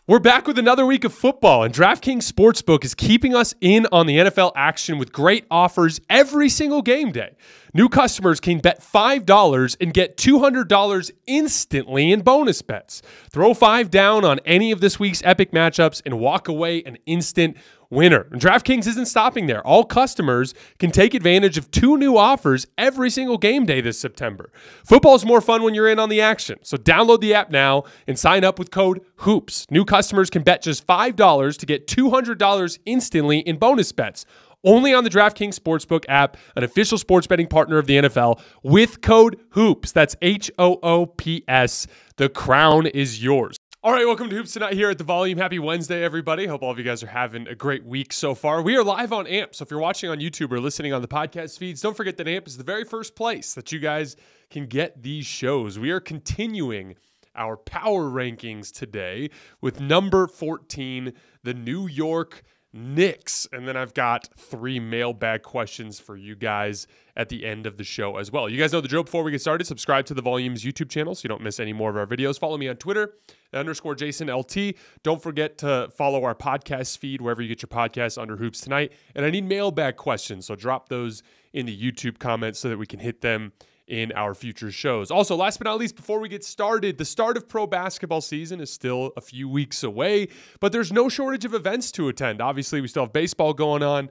We're back with another week of football, and DraftKings Sportsbook is keeping us in on the NFL action with great offers every single game day. New customers can bet $5 and get $200 instantly in bonus bets. Throw $5 down on any of this week's epic matchups and walk away an instant winner. And DraftKings isn't stopping there. All customers can take advantage of 2 new offers every single game day this September. Football's more fun when you're in on the action, so download the app now and sign up with code HOOPS. New customers can bet just $5 to get $200 instantly in bonus bets. Only on the DraftKings Sportsbook app, an official sports betting partner of the NFL, with code HOOPS. That's HOOPS. The crown is yours. All right, welcome to Hoops Tonight here at The Volume. Happy Wednesday, everybody. Hope all of you guys are having a great week so far. We are live on AMP, so if you're watching on YouTube or listening on the podcast feeds, don't forget that AMP is the very first place that you guys can get these shows. We are continuing our power rankings today with number 14, the New York Knicks. And then I've got 3 mailbag questions for you guys at the end of the show as well. You guys know the drill. Before we get started, subscribe to the Volume's YouTube channel so you don't miss any more of our videos. Follow me on Twitter, _JasonLT. Don't forget to follow our podcast feed wherever you get your podcasts under Hoops Tonight. And I need mailbag questions, so drop those in the YouTube comments so that we can hit them in our future shows. Also, last but not least, before we get started, the start of pro basketball season is still a few weeks away, but there's no shortage of events to attend. Obviously, we still have baseball going on,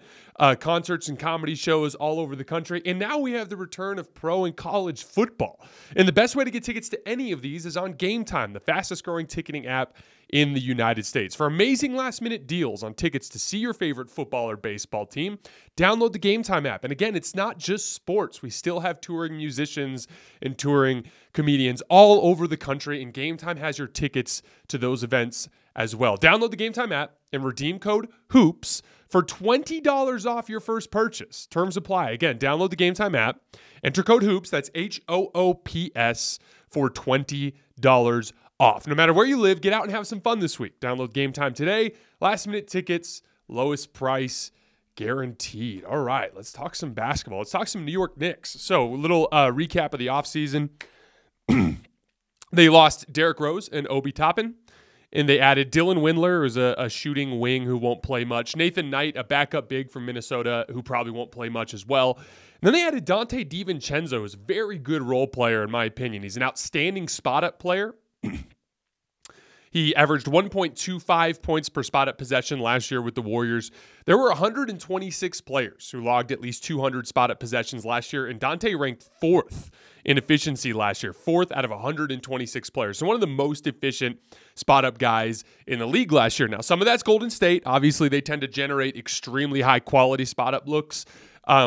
concerts and comedy shows all over the country, and now we have the return of pro and college football. And the best way to get tickets to any of these is on Game Time, the fastest growing ticketing app in the United States. For amazing last-minute deals on tickets to see your favorite football or baseball team, download the Game Time app. And again, it's not just sports. We still have touring musicians and touring comedians all over the country, and Game Time has your tickets to those events as well. Download the Game Time app and redeem code HOOPS for $20 off your first purchase. Terms apply. Again, download the Game Time app, enter code HOOPS, that's HOOPS, for $20 off. No matter where you live, get out and have some fun this week. Download Game Time today. Last minute tickets, lowest price guaranteed. All right, let's talk some basketball. Let's talk some New York Knicks. So a little recap of the offseason. They lost Derrick Rose and Obi Toppin, and they added Dylan Windler, who's a shooting wing who won't play much. Nathan Knight, a backup big from Minnesota, who probably won't play much as well. And then they added Dante DiVincenzo, who's a very good role player in my opinion. He's an outstanding spot-up player. He averaged 1.25 points per spot-up possession last year with the Warriors. There were 126 players who logged at least 200 spot-up possessions last year, and Dante ranked 4th in efficiency last year, 4th out of 126 players. So one of the most efficient spot-up guys in the league last year. Now, some of that's Golden State. Obviously, they tend to generate extremely high-quality spot-up looks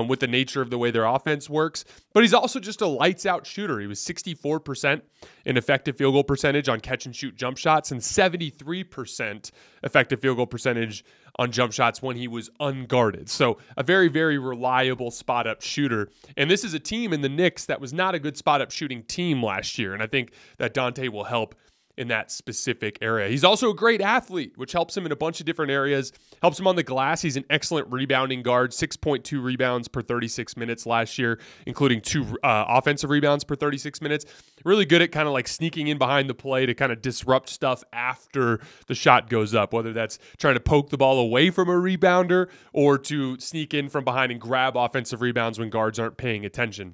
with the nature of the way their offense works. But he's also just a lights-out shooter. He was 64% in effective field goal percentage on catch-and-shoot jump shots and 73% effective field goal percentage on jump shots when he was unguarded. So a very, very reliable spot-up shooter. And this is a team in the Knicks that was not a good spot-up shooting team last year. And I think that Dante will help in that specific area. He's also a great athlete, which helps him in a bunch of different areas. Helps him on the glass. He's an excellent rebounding guard, 6.2 rebounds per 36 minutes last year, including 2 offensive rebounds per 36 minutes. Really good at kind of like sneaking in behind the play to kind of disrupt stuff after the shot goes up, whether that's trying to poke the ball away from a rebounder or to sneak in from behind and grab offensive rebounds when guards aren't paying attention.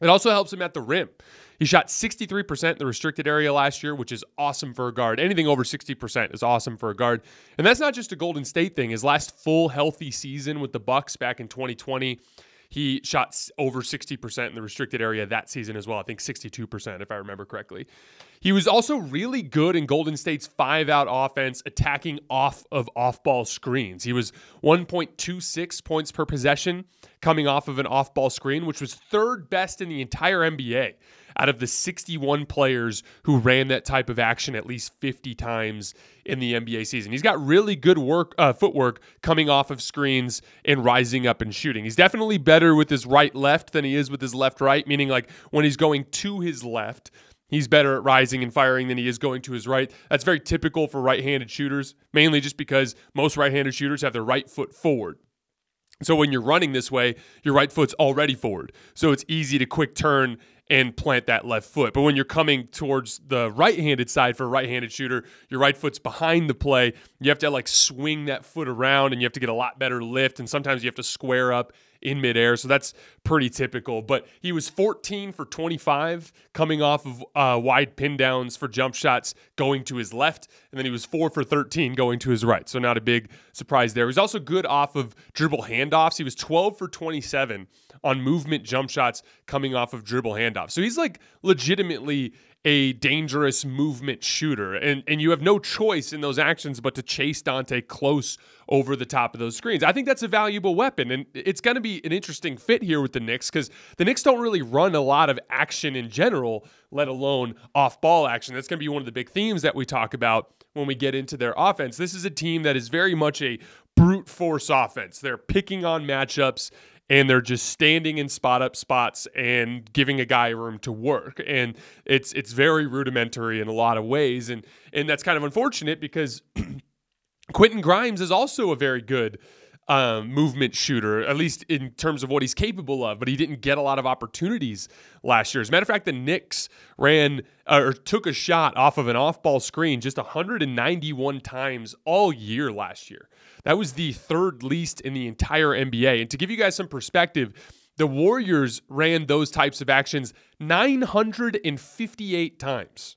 It also helps him at the rim. He shot 63% in the restricted area last year, which is awesome for a guard. Anything over 60% is awesome for a guard. And that's not just a Golden State thing. His last full healthy season with the Bucks back in 2020, he shot over 60% in the restricted area that season as well. I think 62% if I remember correctly. He was also really good in Golden State's 5-out offense, attacking off of off-ball screens. He was 1.26 points per possession coming off of an off-ball screen, which was 3rd best in the entire NBA out of the 61 players who ran that type of action at least 50 times in the NBA season. He's got really good footwork coming off of screens and rising up and shooting. He's definitely better with his right-left than he is with his left-right, meaning like when he's going to his left, he's better at rising and firing than he is going to his right. That's very typical for right-handed shooters, mainly just because most right-handed shooters have their right foot forward. So when you're running this way, your right foot's already forward. So it's easy to quick turn and plant that left foot. But when you're coming towards the right-handed side for a right-handed shooter, your right foot's behind the play. You have to like swing that foot around, and you have to get a lot better lift, and sometimes you have to square up in midair. So that's pretty typical. But he was 14 for 25 coming off of wide pin downs for jump shots going to his left, and then he was 4 for 13 going to his right. So not a big surprise there. He's also good off of dribble handoffs. He was 12 for 27 on movement jump shots coming off of dribble handoffs. So he's like legitimately a dangerous movement shooter. And you have no choice in those actions but to chase Dante close over the top of those screens. I think that's a valuable weapon. And it's going to be an interesting fit here with the Knicks because the Knicks don't really run a lot of action in general, let alone off-ball action. That's going to be one of the big themes that we talk about when we get into their offense. This is a team that is very much a brute force offense. They're picking on matchups, and they're just standing in spot-up spots and giving a guy room to work. And it's very rudimentary in a lot of ways. And that's kind of unfortunate because Quentin Grimes is also a very good movement shooter, at least in terms of what he's capable of, but he didn't get a lot of opportunities last year. As a matter of fact, the Knicks ran or took a shot off of an off-ball screen just 191 times all year last year. That was the third least in the entire NBA. And to give you guys some perspective, the Warriors ran those types of actions 958 times.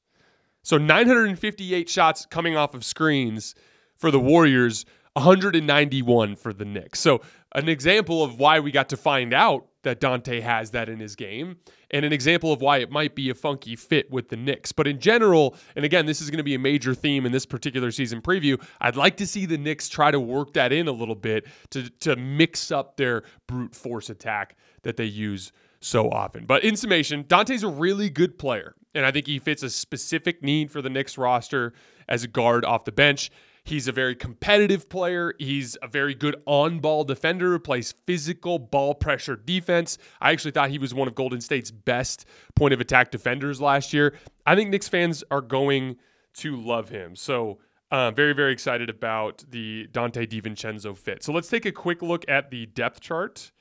So 958 shots coming off of screens for the Warriors, 191 for the Knicks. So an example of why we got to find out that Dante has that in his game, and an example of why it might be a funky fit with the Knicks. But in general, and again, this is going to be a major theme in this particular season preview, I'd like to see the Knicks try to work that in a little bit to mix up their brute force attack that they use so often. But in summation, Dante's a really good player, and I think he fits a specific need for the Knicks roster as a guard off the bench. He's a very competitive player. He's a very good on-ball defender who plays physical ball pressure defense. I actually thought he was one of Golden State's best point-of-attack defenders last year. I think Knicks fans are going to love him. So very, very excited about the Dante DiVincenzo fit. So let's take a quick look at the depth chart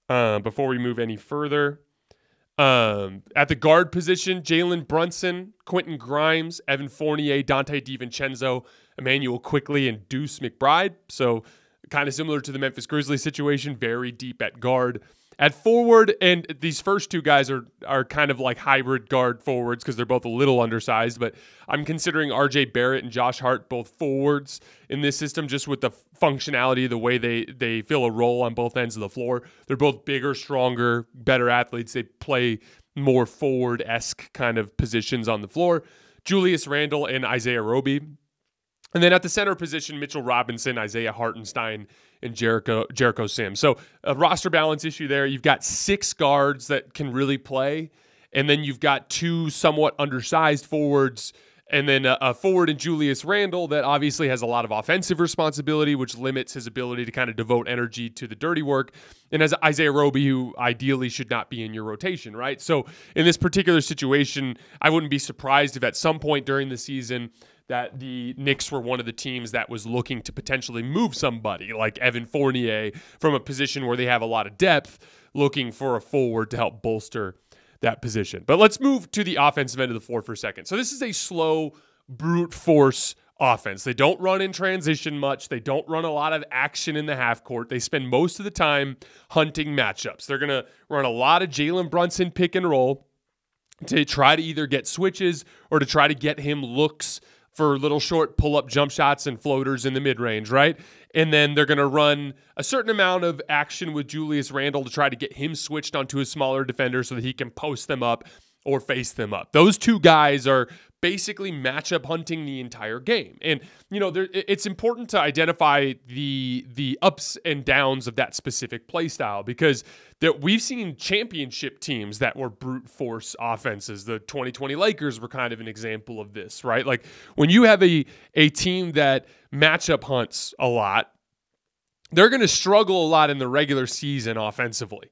before we move any further. At the guard position, Jalen Brunson, Quentin Grimes, Evan Fournier, Dante DiVincenzo, Emmanuel Quickley, and Deuce McBride. So kind of similar to the Memphis Grizzlies situation, very deep at guard. At forward, and these first two guys are kind of like hybrid guard forwards because they're both a little undersized, but I'm considering RJ Barrett and Josh Hart both forwards in this system just with the functionality, the way they fill a role on both ends of the floor. They're both bigger, stronger, better athletes. They play more forward-esque kind of positions on the floor. Julius Randle and Isaiah Roby. And then at the center position, Mitchell Robinson, Isaiah Hartenstein, and Jericho Sims. So a roster balance issue there. You've got 6 guards that can really play, and then you've got 2 somewhat undersized forwards, and then a forward in Julius Randle that obviously has a lot of offensive responsibility, which limits his ability to kind of devote energy to the dirty work. And as Isaiah Roby, who ideally should not be in your rotation, right? So in this particular situation, I wouldn't be surprised if at some point during the season that the Knicks were one of the teams that was looking to potentially move somebody like Evan Fournier from a position where they have a lot of depth, looking for a forward to help bolster that position. But let's move to the offensive end of the floor for a second. So this is a slow, brute force offense. They don't run in transition much. They don't run a lot of action in the half court. They spend most of the time hunting matchups. They're going to run a lot of Jalen Brunson pick and roll to try to either get switches or to try to get him looks for little short pull-up jump shots and floaters in the mid-range, right? And then they're going to run a certain amount of action with Julius Randle to try to get him switched onto a smaller defender so that he can post them up or face them up. Those two guys are basically matchup hunting the entire game. And, you know, it's important to identify the ups and downs of that specific play style because we've seen championship teams that were brute force offenses. The 2020 Lakers were kind of an example of this, right? Like when you have a team that matchup hunts a lot, they're going to struggle a lot in the regular season offensively.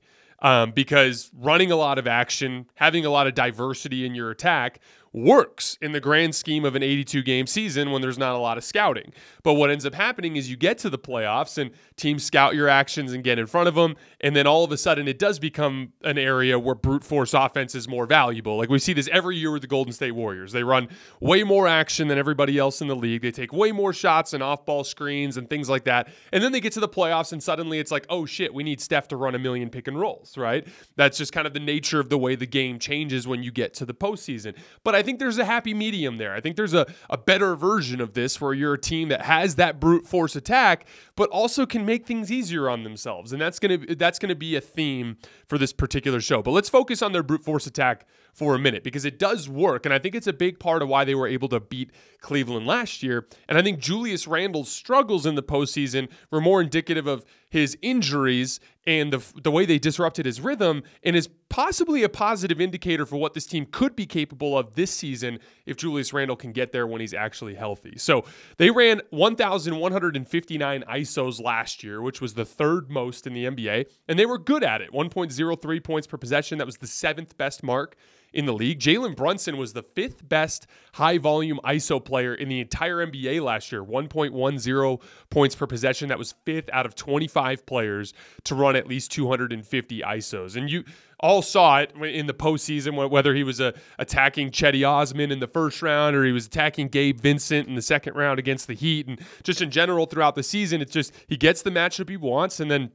Because running a lot of action, having a lot of diversity in your attack works in the grand scheme of an 82-game season when there's not a lot of scouting. But what ends up happening is you get to the playoffs and teams scout your actions and get in front of them, and then all of a sudden it does become an area where brute force offense is more valuable. Like we see this every year with the Golden State Warriors. They run way more action than everybody else in the league. They take way more shots and off-ball screens and things like that. And then they get to the playoffs and suddenly it's like, oh shit, we need Steph to run a million pick and rolls, right? That's just kind of the nature of the way the game changes when you get to the postseason. But I think there's a happy medium there. I think there's a better version of this where you're a team that has that brute force attack, but also can make things easier on themselves. And that's gonna be a theme for this particular show. But let's focus on their brute force attack for a minute because it does work. And I think it's a big part of why they were able to beat Cleveland last year. And I think Julius Randle's struggles in the postseason were more indicative of his injuries and the way they disrupted his rhythm, and is possibly a positive indicator for what this team could be capable of this season if Julius Randle can get there when he's actually healthy. So they ran 1,159 ISOs last year, which was the third most in the NBA, and they were good at it. 1.03 points per possession. That was the seventh best mark in the league. Jalen Brunson was the fifth best high-volume ISO player in the entire NBA last year, 1.10 points per possession. That was fifth out of 25 players to run at least 250 ISOs. And you all saw it in the postseason, whether he was attacking Chetty Osman in the first round or he was attacking Gabe Vincent in the second round against the Heat. And just in general throughout the season, it's just he gets the matchup he wants, and then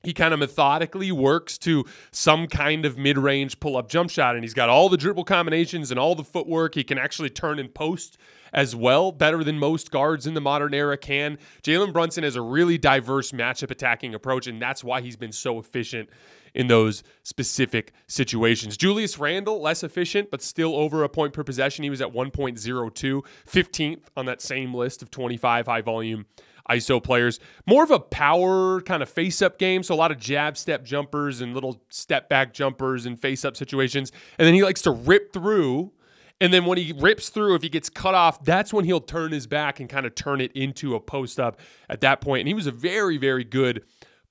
he kind of methodically works to some kind of mid-range pull-up jump shot, and he's got all the dribble combinations and all the footwork. He can actually turn and post as well, better than most guards in the modern era can. Jalen Brunson has a really diverse matchup attacking approach, and that's why he's been so efficient in those specific situations. Julius Randle, less efficient, but still over a point per possession. He was at 1.02, 15th on that same list of 25 high-volume ISO players. More of a power kind of face-up game, so a lot of jab step jumpers and little step-back jumpers and face-up situations. And then he likes to rip through, and then when he rips through, if he gets cut off, that's when he'll turn his back and kind of turn it into a post-up at that point. And he was a very, very good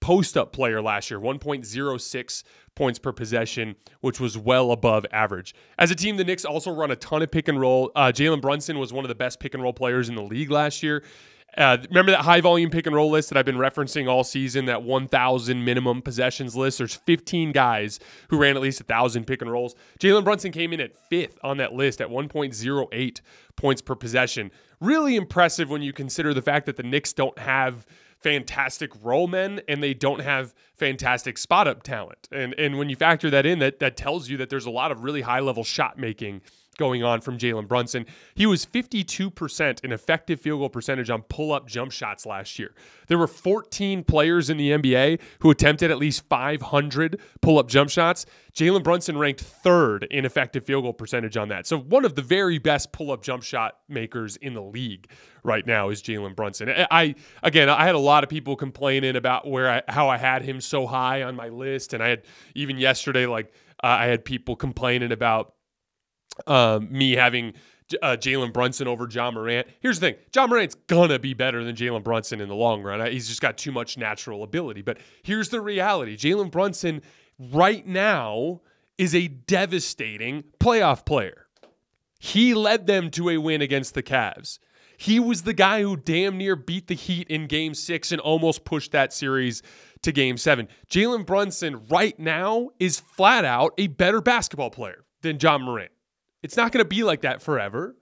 post-up player last year, 1.06 points per possession, which was well above average. As a team, the Knicks also run a ton of pick and roll. Jalen Brunson was one of the best pick and roll players in the league last year. Remember that high volume pick and roll list that I've been referencing all season, that 1,000 minimum possessions list? There's 15 guys who ran at least 1,000 pick and rolls. Jalen Brunson came in at fifth on that list at 1.08 points per possession. Really impressive when you consider the fact that the Knicks don't have fantastic roll men and they don't have fantastic spot up talent. And when you factor that in, that tells you that there's a lot of really high level shot making going on from Jalen Brunson. He was 52% in effective field goal percentage on pull-up jump shots last year. There were 14 players in the NBA who attempted at least 500 pull-up jump shots. Jalen Brunson ranked third in effective field goal percentage on that. So one of the very best pull-up jump shot makers in the league right now is Jalen Brunson. I had a lot of people complaining about how I had him so high on my list, and I had even yesterday, I had people complaining about me having Jalen Brunson over Ja Morant. Here's the thing. Ja Morant's going to be better than Jalen Brunson in the long run. He's just got too much natural ability. But here's the reality. Jalen Brunson right now is a devastating playoff player. He led them to a win against the Cavs. He was the guy who damn near beat the Heat in Game 6 and almost pushed that series to Game 7. Jalen Brunson right now is flat out a better basketball player than Ja Morant. It's not going to be like that forever,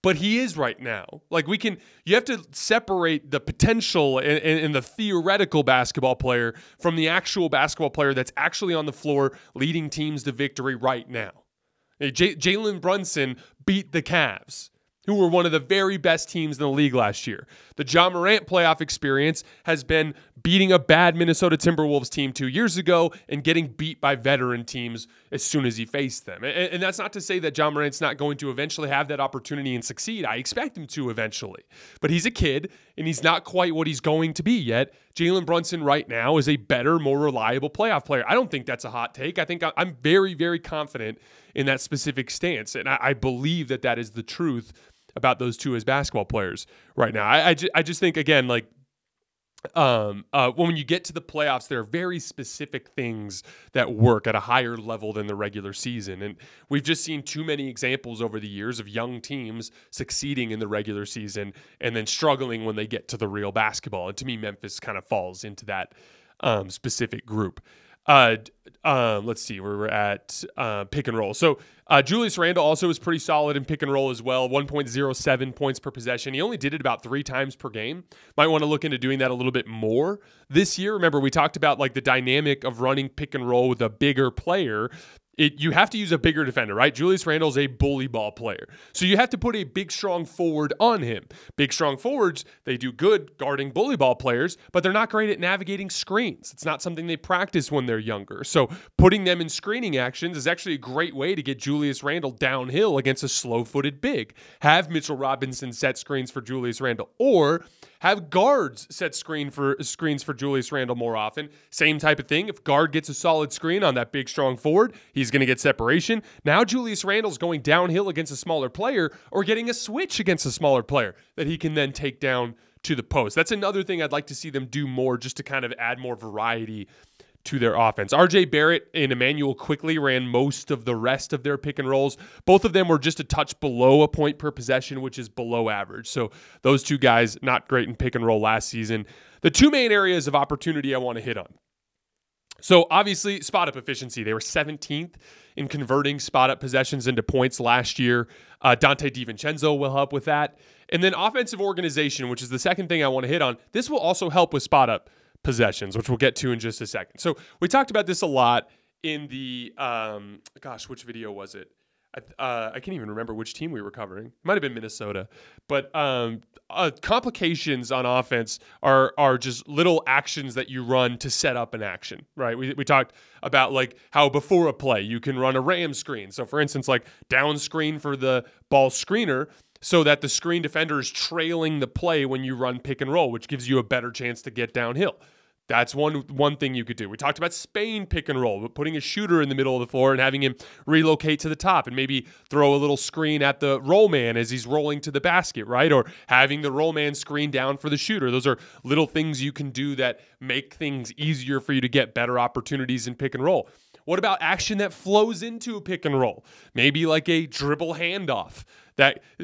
but he is right now. You have to separate the potential and the theoretical basketball player from the actual basketball player that's actually on the floor leading teams to victory right now. Jalen Brunson beat the Cavs, who were one of the very best teams in the league last year. The Ja Morant playoff experience has been beating a bad Minnesota Timberwolves team 2 years ago and getting beat by veteran teams as soon as he faced them. And that's not to say that Ja Morant's not going to eventually have that opportunity and succeed. I expect him to eventually. But he's a kid, and he's not quite what he's going to be yet. Jalen Brunson right now is a better, more reliable playoff player. I don't think that's a hot take. I think I'm very, very confident in that specific stance, and I believe that is the truth about those two as basketball players right now. I just think, again, when you get to the playoffs, there are very specific things that work at a higher level than the regular season. And we've just seen too many examples over the years of young teams succeeding in the regular season and then struggling when they get to the real basketball. And to me, Memphis kind of falls into that specific group. Let's see where we're at. Pick and roll. So Julius Randle also was pretty solid in pick and roll as well. 1.07 points per possession. He only did it about 3 times per game. Might want to look into doing that a little bit more this year. Remember, we talked about like the dynamic of running pick and roll with a bigger player. You have to use a bigger defender, right? Julius Randle's a bully ball player. So you have to put a big, strong forward on him. Big, strong forwards, they do good guarding bully ball players, but they're not great at navigating screens. It's not something they practice when they're younger. So putting them in screening actions is actually a great way to get Julius Randle downhill against a slow-footed big. Have Mitchell Robinson set screens for Julius Randle, or have guards set screens for Julius Randle more often. Same type of thing. If guard gets a solid screen on that big, strong forward, he's going to get separation. Now Julius Randle's going downhill against a smaller player or getting a switch against a smaller player that he can then take down to the post. That's another thing I'd like to see them do more, just to kind of add more variety to their offense. RJ Barrett and Emmanuel Quickley ran most of the rest of their pick and rolls. Both of them were just a touch below a point per possession, which is below average. So those two guys, not great in pick and roll last season. The 2 main areas of opportunity I want to hit on. So obviously, spot-up efficiency. They were 17th in converting spot-up possessions into points last year. Dante DiVincenzo will help with that. And then offensive organization, which is the second thing I want to hit on. This will also help with spot-up possessions, which we'll get to in just a second. So we talked about this a lot in the, which video was it? I can't even remember which team we were covering. It might have been Minnesota. But complications on offense are just little actions that you run to set up an action, right? We talked about like how before a play you can run a ram screen. So for instance, like down screen for the ball screener, so that the screen defender is trailing the play when you run pick and roll, which gives you a better chance to get downhill. That's one thing you could do. We talked about Spain pick and roll, but putting a shooter in the middle of the floor and having him relocate to the top and maybe throw a little screen at the roll man as he's rolling to the basket, right? Or having the roll man screen down for the shooter. Those are little things you can do that make things easier for you to get better opportunities in pick and roll. What about action that flows into a pick and roll? Maybe like a dribble handoff,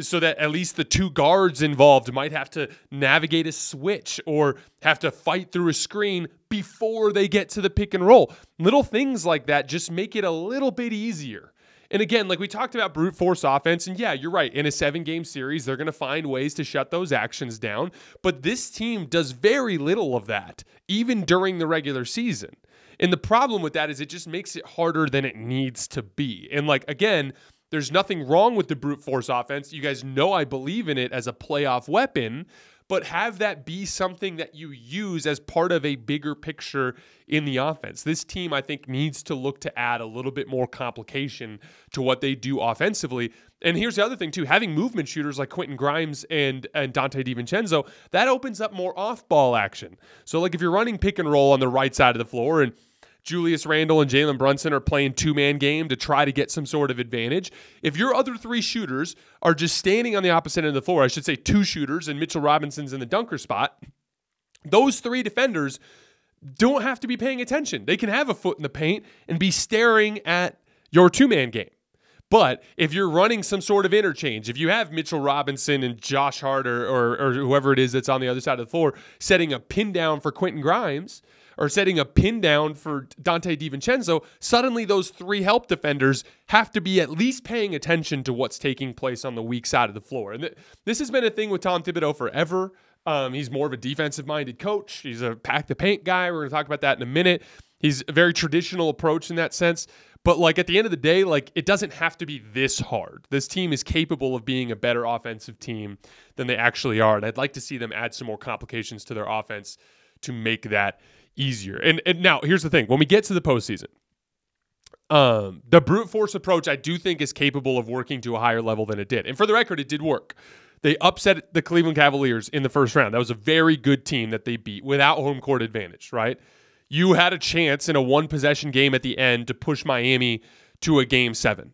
so that at least the 2 guards involved might have to navigate a switch or have to fight through a screen before they get to the pick and roll. Little things like that just make it a little bit easier. And again, like we talked about brute force offense, and yeah, you're right. In a 7-game series, they're going to find ways to shut those actions down. But this team does very little of that, even during the regular season. And the problem with that is it just makes it harder than it needs to be. And like, again, there's nothing wrong with the brute force offense. You guys know I believe in it as a playoff weapon, but have that be something that you use as part of a bigger picture in the offense. This team, I think, needs to look to add a little bit more complication to what they do offensively. And here's the other thing, too. Having movement shooters like Quentin Grimes and Dante DiVincenzo, that opens up more off-ball action. So, like, if you're running pick and roll on the right side of the floor and Julius Randle and Jalen Brunson are playing 2-man game to try to get some sort of advantage. If your other 3 shooters are just standing on the opposite end of the floor, I should say 2 shooters and Mitchell Robinson's in the dunker spot, those 3 defenders don't have to be paying attention. They can have a foot in the paint and be staring at your 2-man game. But if you're running some sort of interchange, if you have Mitchell Robinson and Josh Hart or whoever it is that's on the other side of the floor setting a pin down for Quentin Grimes, or setting a pin down for Dante DiVincenzo, suddenly those 3 help defenders have to be at least paying attention to what's taking place on the weak side of the floor. And this has been a thing with Tom Thibodeau forever. He's more of a defensive-minded coach. He's a pack-the-paint guy. We're going to talk about that in a minute. He's a very traditional approach in that sense. But like at the end of the day, like it doesn't have to be this hard. This team is capable of being a better offensive team than they actually are. And I'd like to see them add some more complications to their offense to make that easier. And now here's the thing. When we get to the postseason, the brute force approach I do think is capable of working to a higher level than it did. And for the record, it did work. They upset the Cleveland Cavaliers in the first round. That was a very good team that they beat without home court advantage, right? You had a chance in a 1-possession game at the end to push Miami to a Game 7.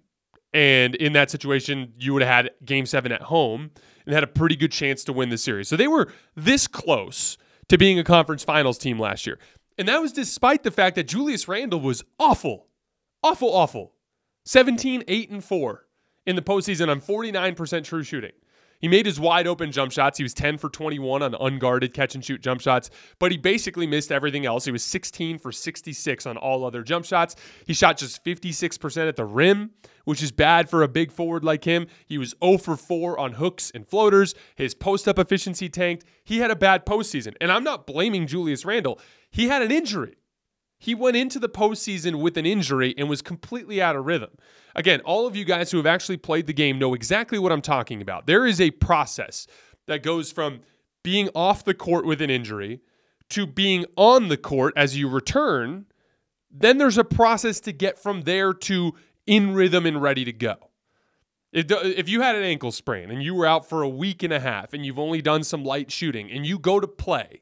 And in that situation, you would have had Game 7 at home and had a pretty good chance to win the series. So they were this close to being a conference finals team last year. And that was despite the fact that Julius Randle was awful. Awful, awful. 17, 8, and 4 in the postseason on 49% true shooting. He made his wide open jump shots. He was 10 for 21 on unguarded catch and shoot jump shots, but he basically missed everything else. He was 16 for 66 on all other jump shots. He shot just 56% at the rim, which is bad for a big forward like him. He was 0 for 4 on hooks and floaters. His post-up efficiency tanked. He had a bad postseason, and I'm not blaming Julius Randle. He had an injury. He went into the postseason with an injury and was completely out of rhythm. Again, all of you guys who have actually played the game know exactly what I'm talking about. There is a process that goes from being off the court with an injury to being on the court as you return. Then there's a process to get from there to in rhythm and ready to go. If you had an ankle sprain and you were out for a week and a half and you've only done some light shooting and you go to play,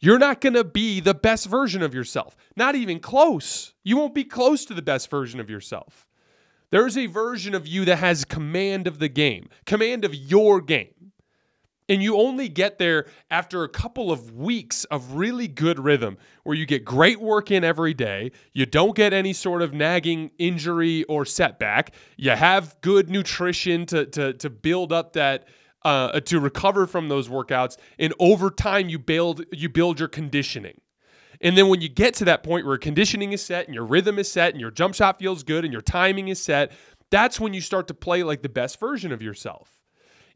you're not going to be the best version of yourself. Not even close. You won't be close to the best version of yourself. There's a version of you that has command of the game, command of your game. And you only get there after a couple of weeks of really good rhythm where you get great work in every day. You don't get any sort of nagging injury or setback. You have good nutrition to build up that to recover from those workouts, and over time you build your conditioning. And then when you get to that point where conditioning is set and your rhythm is set and your jump shot feels good and your timing is set, that's when you start to play like the best version of yourself.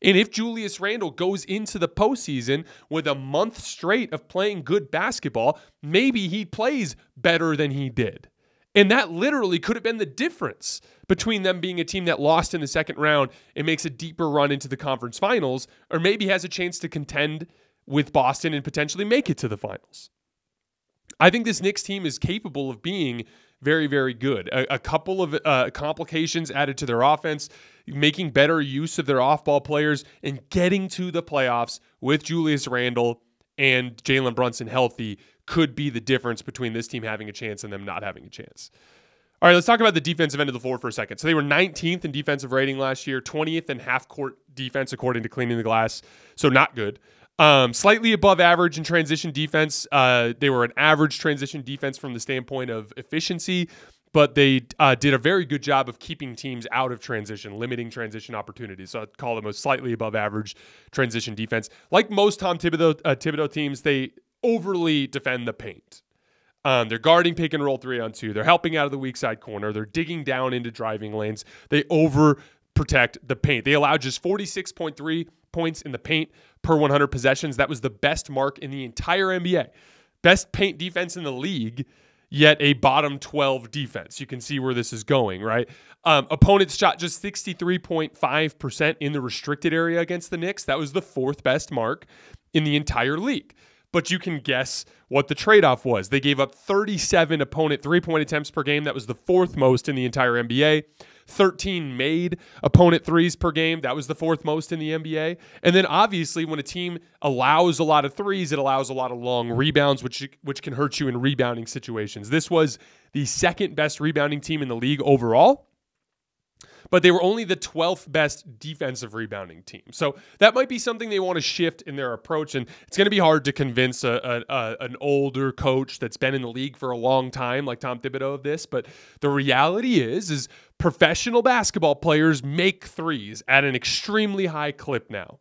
And if Julius Randle goes into the postseason with a month straight of playing good basketball, maybe he plays better than he did. And that literally could have been the difference between them being a team that lost in the second round and makes a deeper run into the conference finals, or maybe has a chance to contend with Boston and potentially make it to the finals. I think this Knicks team is capable of being very, very good. A couple of complications added to their offense, making better use of their off-ball players, and getting to the playoffs with Julius Randle and Jalen Brunson healthy could be the difference between this team having a chance and them not having a chance. All right, let's talk about the defensive end of the floor for a second. So they were 19th in defensive rating last year, 20th in half-court defense according to Cleaning the Glass, so not good. Slightly above average in transition defense. They were an average transition defense from the standpoint of efficiency, but they did a very good job of keeping teams out of transition, limiting transition opportunities. So I'd call them a slightly above average transition defense. Like most Tom Thibodeau teams, they overly defend the paint. They're guarding pick and roll 3-on-2. They're helping out of the weak side corner. They're digging down into driving lanes. They overprotect the paint. They allowed just 46.3 points in the paint per 100 possessions. That was the best mark in the entire NBA. Best paint defense in the league, yet a bottom 12 defense. You can see where this is going, right? Opponents shot just 63.5% in the restricted area against the Knicks. That was the fourth best mark in the entire league. But you can guess what the trade-off was. They gave up 37 opponent three-point attempts per game. That was the fourth most in the entire NBA. 13 made opponent threes per game. That was the fourth most in the NBA. And then obviously when a team allows a lot of threes, it allows a lot of long rebounds, which can hurt you in rebounding situations. This was the second best rebounding team in the league overall, but they were only the 12th best defensive rebounding team. So that might be something they want to shift in their approach, and it's going to be hard to convince an older coach that's been in the league for a long time, like Tom Thibodeau, of this. But the reality is professional basketball players make threes at an extremely high clip now.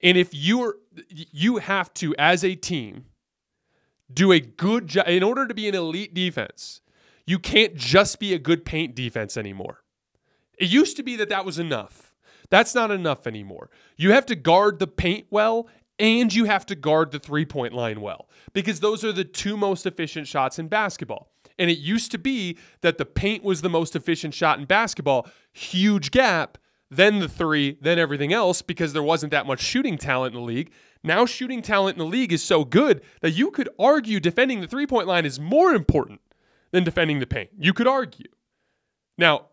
And if you have to, as a team, do a good job. In order to be an elite defense, you can't just be a good paint defense anymore. It used to be that was enough. That's not enough anymore. You have to guard the paint well, and you have to guard the three-point line well, because those are the two most efficient shots in basketball. And it used to be that the paint was the most efficient shot in basketball, huge gap, then the three, then everything else, because there wasn't that much shooting talent in the league. Now shooting talent in the league is so good that you could argue defending the three-point line is more important than defending the paint. You could argue. Now,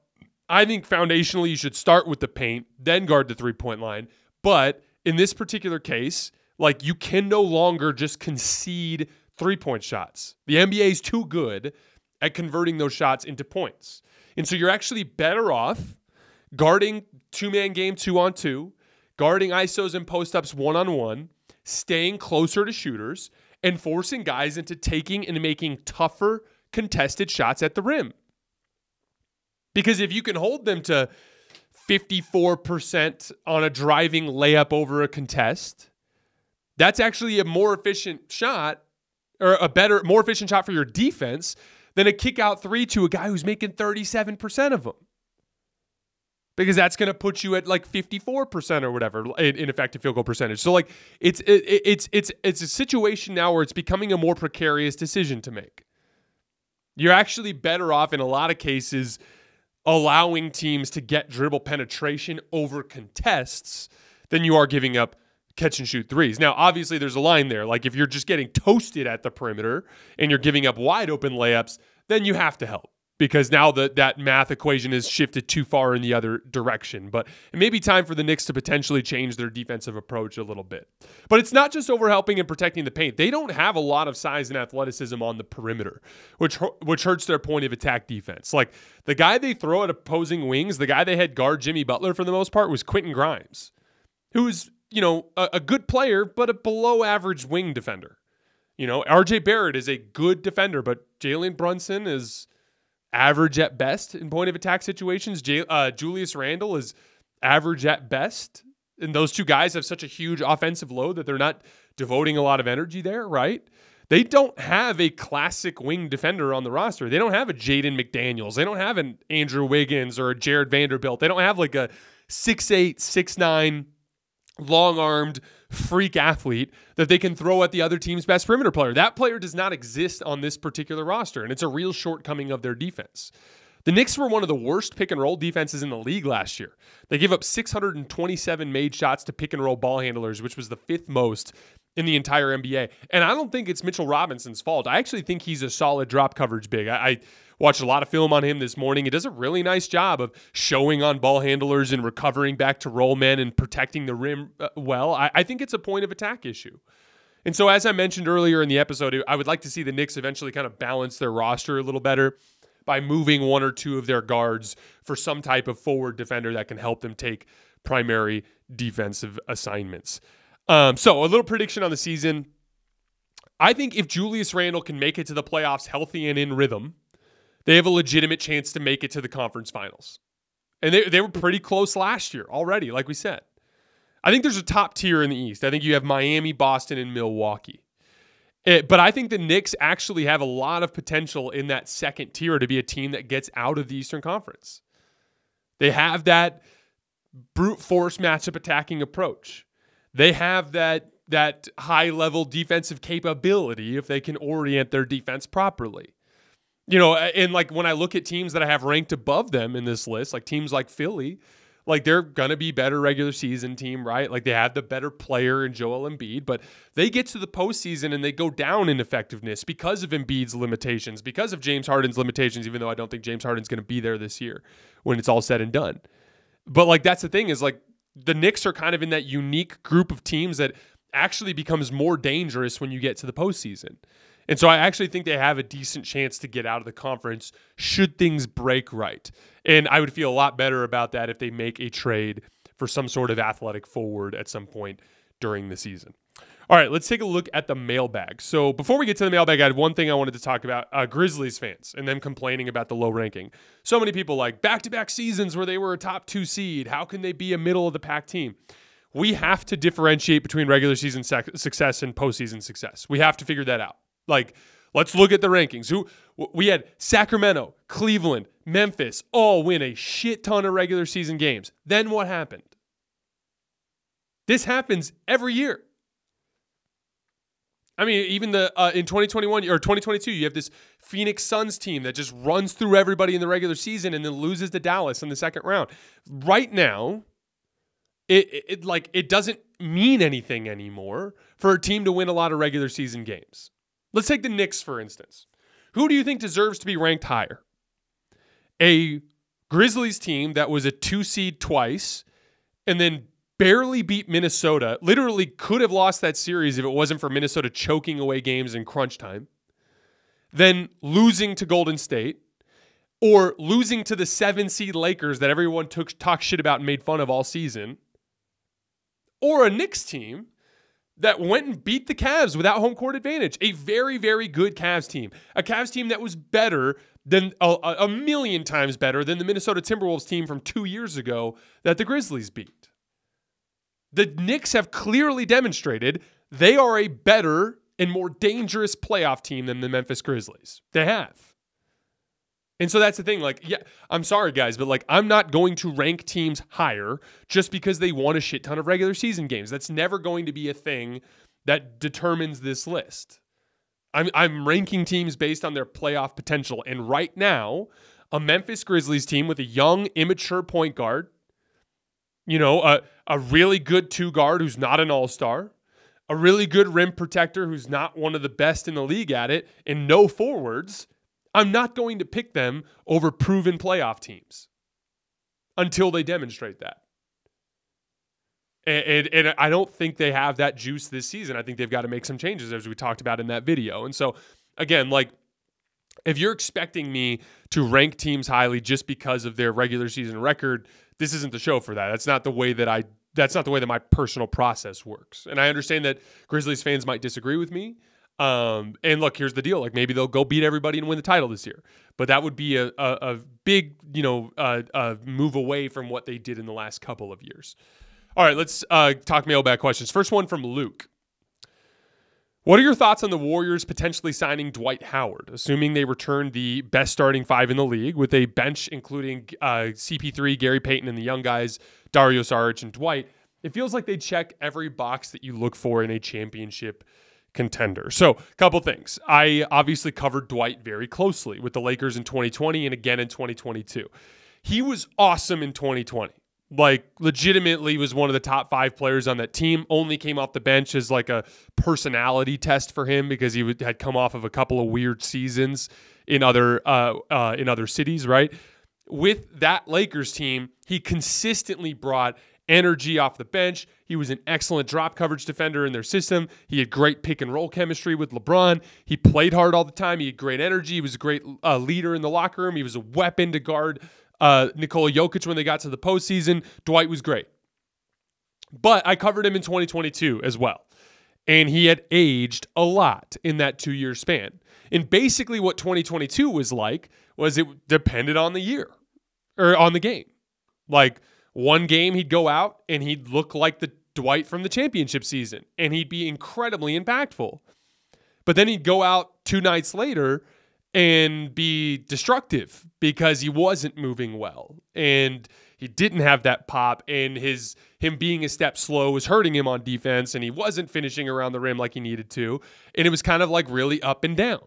I think foundationally you should start with the paint, then guard the three-point line. But in this particular case, like, you can no longer just concede three-point shots. The NBA is too good at converting those shots into points. And so you're actually better off guarding two-man game 2-on-2, guarding ISOs and post-ups 1-on-1, staying closer to shooters, and forcing guys into taking and making tougher contested shots at the rim. Because if you can hold them to 54% on a driving layup over a contest, that's actually a more efficient shot, or more efficient shot for your defense than a kick out three to a guy who's making 37% of them. Because that's going to put you at like 54% or whatever in effective field goal percentage. So like it's a situation now where it's becoming a more precarious decision to make. You're actually better off in a lot of cases allowing teams to get dribble penetration over contests than you are giving up catch and shoot threes. Now, obviously there's a line there. Like if you're just getting toasted at the perimeter and you're giving up wide open layups, then you have to help. Because now that math equation is shifted too far in the other direction. But it may be time for the Knicks to potentially change their defensive approach a little bit. But it's not just overhelping and protecting the paint. They don't have a lot of size and athleticism on the perimeter, which hurts their point of attack defense. Like the guy they throw at opposing wings, the guy they had guard Jimmy Butler for the most part was Quentin Grimes, who's, a good player, but a below average wing defender. RJ Barrett is a good defender, but Jalen Brunson is average at best in point of attack situations. Julius Randle is average at best. And those two guys have such a huge offensive load that they're not devoting a lot of energy there, right? They don't have a classic wing defender on the roster. They don't have a Jaden McDaniels. They don't have an Andrew Wiggins or a Jared Vanderbilt. They don't have like a 6'8", 6'9", long-armed freak athlete that they can throw at the other team's best perimeter player. That player does not exist on this particular roster, and it's a real shortcoming of their defense. The Knicks were one of the worst pick-and-roll defenses in the league last year. They gave up 627 made shots to pick-and-roll ball handlers, which was the fifth most in the entire NBA. And I don't think it's Mitchell Robinson's fault. I actually think he's a solid drop coverage big. I watched a lot of film on him this morning. He does a really nice job of showing on ball handlers and recovering back to roll men and protecting the rim well. I think it's a point of attack issue. And so as I mentioned earlier in the episode, I would like to see the Knicks eventually kind of balance their roster a little better by moving one or two of their guards for some type of forward defender that can help them take primary defensive assignments. So a little prediction on the season. I think if Julius Randle can make it to the playoffs healthy and in rhythm, they have a legitimate chance to make it to the conference finals. And they were pretty close last year already, like we said. I think there's a top tier in the East. I think you have Miami, Boston, and Milwaukee. But I think the Knicks actually have a lot of potential in that second tier to be a team that gets out of the Eastern Conference. They have that brute force matchup attacking approach. They have that high-level defensive capability if they can orient their defense properly. And like when I look at teams that I have ranked above them in this list, like teams like Philly, like they're going to be better regular season team, right? Like they have the better player in Joel Embiid, but they get to the postseason and they go down in effectiveness because of Embiid's limitations, because of James Harden's limitations, even though I don't think James Harden's going to be there this year when it's all said and done. But like that's the thing is like the Knicks are kind of in that unique group of teams that actually becomes more dangerous when you get to the postseason. And so I actually think they have a decent chance to get out of the conference should things break right. And I would feel a lot better about that if they make a trade for some sort of athletic forward at some point during the season. All right, let's take a look at the mailbag. So before we get to the mailbag, I had one thing I wanted to talk about, Grizzlies fans and them complaining about the low ranking. So many people like back-to-back seasons where they were a top 2 seed. How can they be a middle-of-the-pack team? We have to differentiate between regular season success and postseason success. We have to figure that out. Like, let's look at the rankings. We had Sacramento, Cleveland, Memphis all win a shit ton of regular season games. Then what happened? This happens every year. I mean, even in 2021 or 2022, you have this Phoenix Suns team that just runs through everybody in the regular season and then loses to Dallas in the second round. Right now, it doesn't mean anything anymore for a team to win a lot of regular season games. Let's take the Knicks, for instance. Who do you think deserves to be ranked higher? A Grizzlies team that was a 2 seed twice and then barely beat Minnesota, literally could have lost that series if it wasn't for Minnesota choking away games in crunch time, then losing to Golden State, or losing to the 7 seed Lakers that everyone talked shit about and made fun of all season, or a Knicks team that went and beat the Cavs without home court advantage. A very, very good Cavs team. A Cavs team that was better than a million times better than the Minnesota Timberwolves team from 2 years ago that the Grizzlies beat. The Knicks have clearly demonstrated they are a better and more dangerous playoff team than the Memphis Grizzlies. They have. And so that's the thing. Like, yeah, I'm sorry, guys, but like, I'm not going to rank teams higher just because they won a shit ton of regular season games. That's never going to be a thing that determines this list. I'm ranking teams based on their playoff potential. And right now, a Memphis Grizzlies team with a young, immature point guard, a really good two guard who's not an all-star, a really good rim protector who's not one of the best in the league at it, and no forwards, I'm not going to pick them over proven playoff teams until they demonstrate that. And I don't think they have that juice this season. I think they've got to make some changes, as we talked about in that video. And so, again, like, if you're expecting me to rank teams highly just because of their regular season record, this isn't the show for that. That's not the way that my personal process works. And I understand that Grizzlies fans might disagree with me. And look, here's the deal. Like, maybe they'll go beat everybody and win the title this year. But that would be a big, move away from what they did in the last couple of years. All right, let's talk mailbag questions. First one from Luke. What are your thoughts on the Warriors potentially signing Dwight Howard, assuming they return the best starting five in the league with a bench including CP3, Gary Payton, and the young guys, Dario Saric and Dwight? It feels like they check every box that you look for in a championship contender. So, a couple things. I obviously covered Dwight very closely with the Lakers in 2020 and again in 2022. He was awesome in 2020. Like, legitimately was one of the top 5 players on that team. Only came off the bench as like a personality test for him because he had come off of a couple of weird seasons in other cities, right? With that Lakers team, he consistently brought energy off the bench. He was an excellent drop coverage defender in their system. He had great pick and roll chemistry with LeBron. He played hard all the time. He had great energy. He was a great leader in the locker room. He was a weapon to guard Nikola Jokic when they got to the postseason. Dwight was great. But I covered him in 2022 as well. And he had aged a lot in that 2-year span. And basically what 2022 was like was it depended on the year or on the game. Like, one game he'd go out and he'd look like the Dwight from the championship season and he'd be incredibly impactful. But then he'd go out 2 nights later and be destructive because he wasn't moving well and he didn't have that pop, and him being a step slow was hurting him on defense, and he wasn't finishing around the rim like he needed to, and it was kind of like really up and down.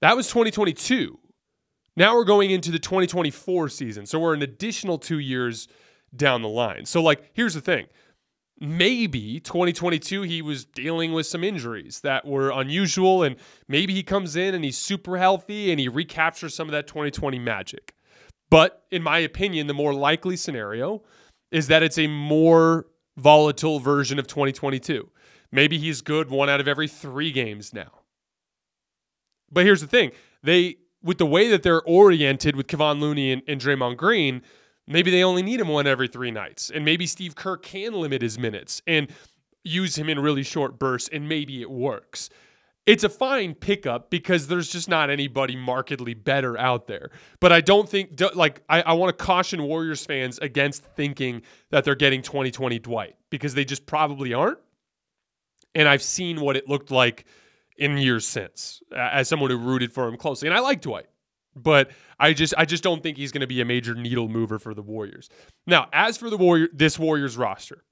That was 2022. Now we're going into the 2024 season, so we're an additional 2 years down the line. So, like, here's the thing. Maybe 2022 he was dealing with some injuries that were unusual, and maybe he comes in and he's super healthy and he recaptures some of that 2020 magic. But in my opinion, the more likely scenario is that it's a more volatile version of 2022. Maybe he's good 1 out of every 3 games now. But here's the thing. With the way that they're oriented with Kevon Looney and Draymond Green, maybe they only need him 1 every 3 nights. And maybe Steve Kerr can limit his minutes and use him in really short bursts, and maybe it works. It's a fine pickup because there's just not anybody markedly better out there. But I don't think, I want to caution Warriors fans against thinking that they're getting 2020 Dwight, because they just probably aren't. And I've seen what it looked like in years since as someone who rooted for him closely. And I like Dwight, but I just don't think he's going to be a major needle mover for the Warriors. Now, as for this Warriors roster,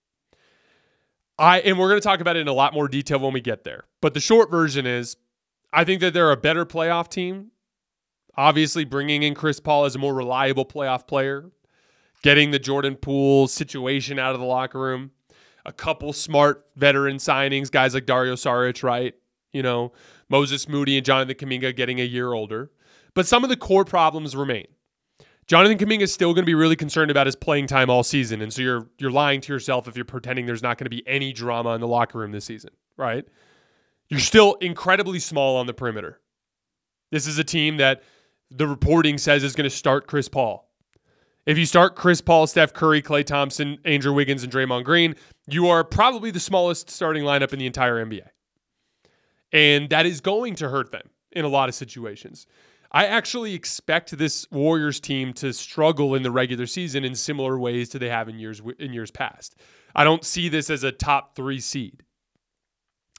and we're going to talk about it in a lot more detail when we get there, but the short version is I think that they're a better playoff team. Obviously, bringing in Chris Paul as a more reliable playoff player, getting the Jordan Poole situation out of the locker room, a couple smart veteran signings, guys like Dario Saric, right? Moses Moody and Jonathan Kuminga getting a year older. But some of the core problems remain. Jonathan Kuminga is still going to be really concerned about his playing time all season, and so you're lying to yourself if you're pretending there's not going to be any drama in the locker room this season, right? You're still incredibly small on the perimeter. This is a team that the reporting says is going to start Chris Paul. If you start Chris Paul, Steph Curry, Klay Thompson, Andrew Wiggins, and Draymond Green, you are probably the smallest starting lineup in the entire NBA. And that is going to hurt them in a lot of situations. I actually expect this Warriors team to struggle in the regular season in similar ways to they have in years past. I don't see this as a top 3 seed.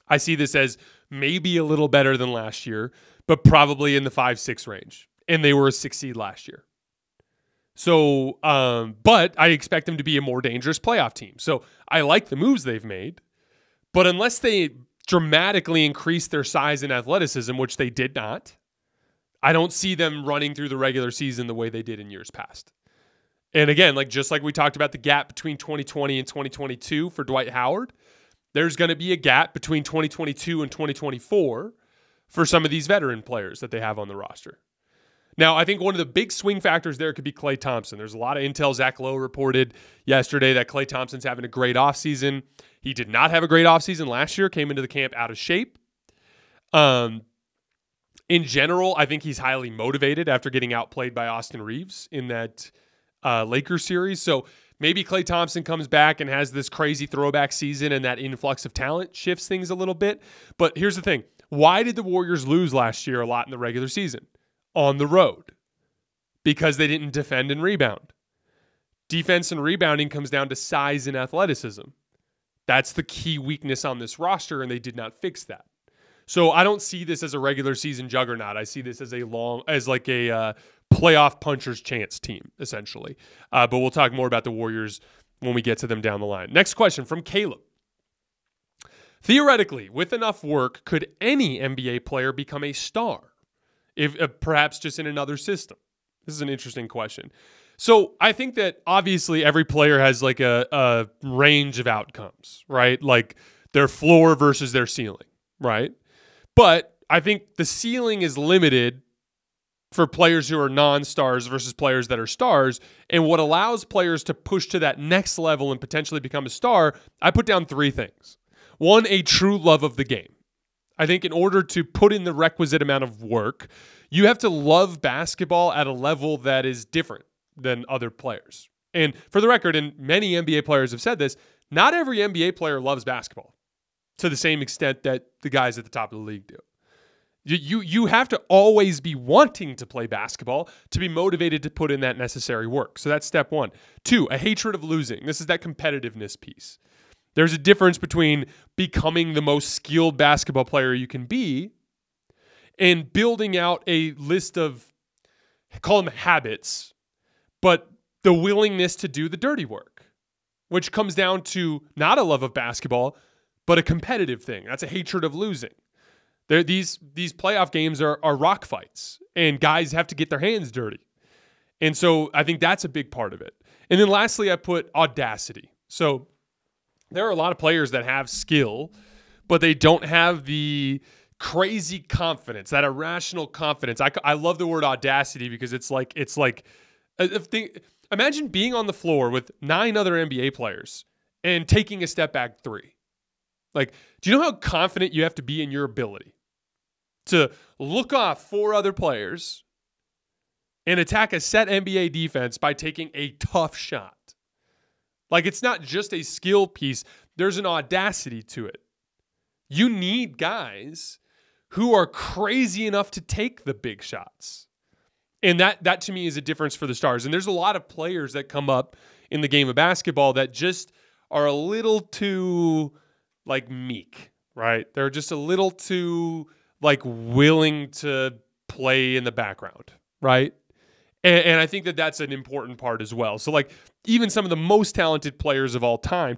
I see this as maybe a little better than last year, but probably in the 5-6 range. And they were a 6 seed last year. So, but I expect them to be a more dangerous playoff team. So I like the moves they've made, but unless they dramatically increase their size and athleticism, which they did not, I don't see them running through the regular season the way they did in years past. And again, just like we talked about the gap between 2020 and 2022 for Dwight Howard, there's going to be a gap between 2022 and 2024 for some of these veteran players that they have on the roster. Now, I think one of the big swing factors there could be Klay Thompson. There's a lot of intel. Zach Lowe reported yesterday that Klay Thompson's having a great offseason. He did not have a great offseason last year, came into the camp out of shape. In general, I think he's highly motivated after getting outplayed by Austin Reeves in that Lakers series. So maybe Klay Thompson comes back and has this crazy throwback season and that influx of talent shifts things a little bit. But here's the thing. Why did the Warriors lose last year a lot in the regular season? On the road. Because they didn't defend and rebound. Defense and rebounding comes down to size and athleticism. That's the key weakness on this roster, and they did not fix that. So I don't see this as a regular season juggernaut. I see this as a playoff puncher's chance team, essentially. But we'll talk more about the Warriors when we get to them down the line. Next question from Caleb. Theoretically, with enough work, could any NBA player become a star? If perhaps just in another system? This is an interesting question. So I think that obviously every player has a range of outcomes, right? Like their floor versus their ceiling, right? But I think the ceiling is limited for players who are non-stars versus players that are stars. And what allows players to push to that next level and potentially become a star, I put down 3 things. 1, a true love of the game. I think in order to put in the requisite amount of work, you have to love basketball at a level that is different than other players. And for the record, and many NBA players have said this, not every NBA player loves basketball to the same extent that the guys at the top of the league do. You have to always be wanting to play basketball to be motivated to put in that necessary work. So that's step 1. 2, a hatred of losing. This is that competitiveness piece. There's a difference between becoming the most skilled basketball player you can be and building out a list of, call them habits, but the willingness to do the dirty work, which comes down to not a love of basketball, but a competitive thing. That's a hatred of losing. These playoff games are rock fights, and guys have to get their hands dirty. And so I think that's a big part of it. And then lastly, I put audacity. So there are a lot of players that have skill, but they don't have the crazy confidence, that irrational confidence. I love the word audacity because it's like imagine being on the floor with 9 other NBA players and taking a step back 3. Do you know how confident you have to be in your ability to look off 4 other players and attack a set NBA defense by taking a tough shot? It's not just a skill piece. There's an audacity to it. You need guys who are crazy enough to take the big shots. And that to me is a difference for the stars. And there's a lot of players that come up in the game of basketball that just are a little too meek, right? They're just a little too willing to play in the background, right? And I think that that's an important part as well. So even some of the most talented players of all time,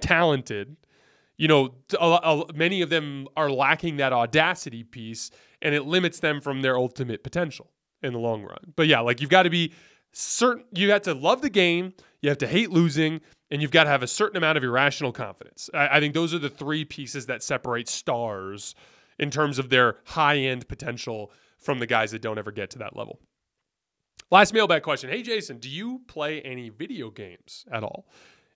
many of them are lacking that audacity piece, and it limits them from their ultimate potential in the long run. But yeah, you've got to be certain, you have to love the game, you have to hate losing, and you've got to have a certain amount of irrational confidence. I think those are the 3 pieces that separate stars in terms of their high-end potential from the guys that don't ever get to that level. Last mailbag question. Hey, Jason, do you play any video games at all?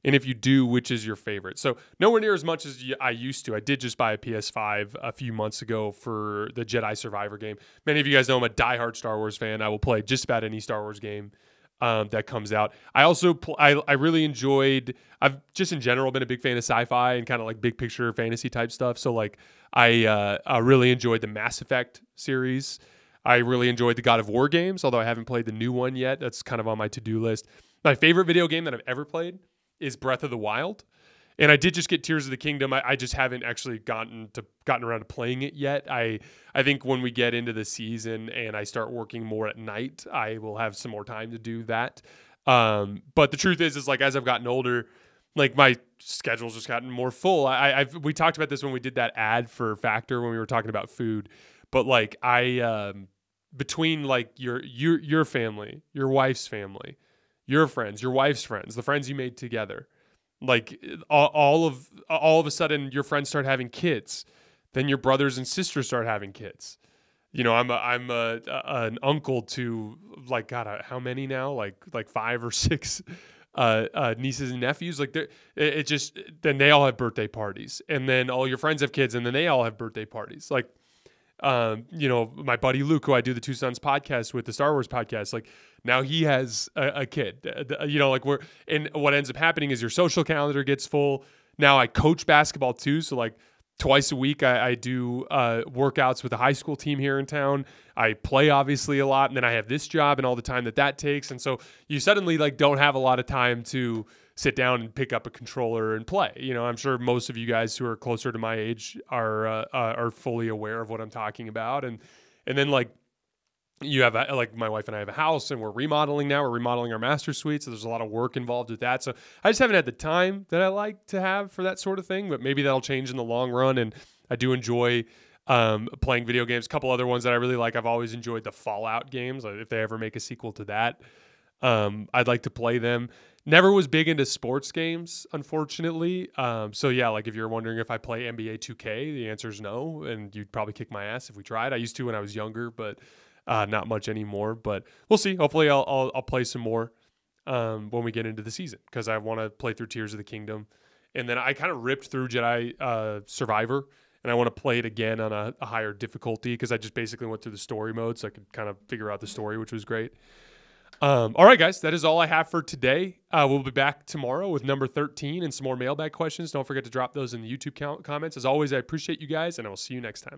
And if you do, which is your favorite? So nowhere near as much as I used to. I did just buy a PS5 a few months ago for the Jedi Survivor game. Many of you guys know I'm a diehard Star Wars fan. I will play just about any Star Wars game that comes out. I also I really enjoyed. I've just in general been a big fan of sci-fi and kind of like big picture fantasy type stuff. So like I really enjoyed the Mass Effect series. I really enjoyed the God of War games, although I haven't played the new one yet. That's kind of on my to-do list. My favorite video game that I've ever played is Breath of the Wild. And I did just get Tears of the Kingdom. I just haven't actually gotten around to playing it yet. I think when we get into the season and I start working more at night, I will have some more time to do that. But the truth is like as I've gotten older, like my schedule's just gotten more full. We talked about this when we did that ad for Factor when we were talking about food. But like between like your family, your wife's family, your friends, your wife's friends, the friends you made together. Like all of a sudden your friends start having kids, then your brothers and sisters start having kids. You know, I'm an uncle to like God, how many now? Like 5 or 6 nieces and nephews. Like then they all have birthday parties, and then all your friends have kids, and then they all have birthday parties. Like, you know, my buddy Luke, who I do the Two Sons podcast with, the Star Wars podcast, like now he has a kid, you know, like and what ends up happening is your social calendar gets full. Now I coach basketball too. So like twice a week I do workouts with the high school team here in town. I play obviously a lot, and then I have this job and all the time that takes. And so you suddenly like don't have a lot of time to sit down and pick up a controller and play. You know, I'm sure most of you guys who are closer to my age are fully aware of what I'm talking about. And then like you have like my wife and I have a house and we're remodeling now. We're remodeling our master suite, so there's a lot of work involved with that. So I just haven't had the time that I like to have for that sort of thing, but maybe that'll change in the long run. And I do enjoy playing video games. A couple other ones that I really like. I've always enjoyed the Fallout games. If they ever make a sequel to that, I'd like to play them. Never was big into sports games, unfortunately. So yeah, like if you're wondering if I play NBA 2K, the answer is no, and you'd probably kick my ass if we tried. I used to when I was younger, but not much anymore. But we'll see. Hopefully, I'll play some more when we get into the season, because I want to play through Tears of the Kingdom, and then I kind of ripped through Jedi Survivor, and I want to play it again on a higher difficulty because I just basically went through the story mode, so I could kind of figure out the story, which was great. All right, guys, that is all I have for today. We'll be back tomorrow with number 13 and some more mailbag questions. Don't forget to drop those in the YouTube comments. As always, I appreciate you guys, and I will see you next time.